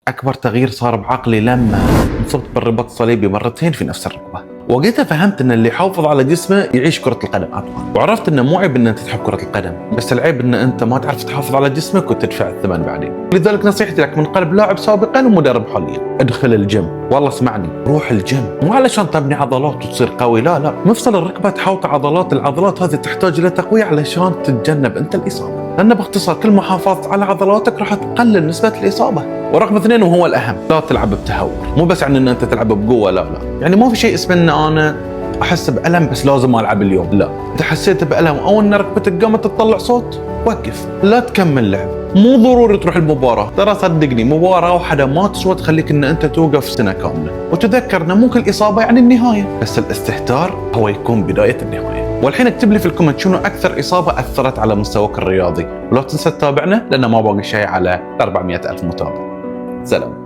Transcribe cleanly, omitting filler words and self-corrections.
أكبر تغيير صار بعقلي لما انصبت بالرباط الصليبي مرتين في نفس الركبة. وقتها فهمت ان اللي يحافظ على جسمه يعيش كرة القدم اطول، وعرفت انه مو عيب ان انت تحب كرة القدم، بس العيب ان انت ما تعرف تحافظ على جسمك وتدفع الثمن بعدين. لذلك نصيحتي لك من قلب لاعب سابقا ومدرب حاليا، ادخل الجيم. والله اسمعني، روح الجيم مو علشان تبني عضلات وتصير قوي، لا، مفصل الركبة تحوط عضلات، العضلات هذه تحتاج الى تقوية علشان تتجنب انت الاصابة، لان باختصار كل ما حافظت على عضلاتك راح تقلل نسبة الاصابة. ورقم 2 وهو الاهم، لا تلعب بتهور. مو بس عن ان انت تلعب بقوة، لا، يعني ما في شيء اسمه ان انا احس بالم بس لازم العب اليوم، لا. اذا حسيت بالم او ان ركبتك قامت تطلع صوت، وقف، لا تكمل لعب. مو ضروري تروح المباراة، ترى صدقني مباراة واحدة ما تسوى تخليك ان انت توقف سنة كاملة. وتذكر ان مو كل اصابة يعني النهاية، بس الاستهتار هو يكون بداية النهاية. والحين اكتب لي في الكومنت شنو اكثر اصابة اثرت على مستواك الرياضي، ولا تنسى تتابعنا لان ما باقي شيء على 400,000 متابع. سلام.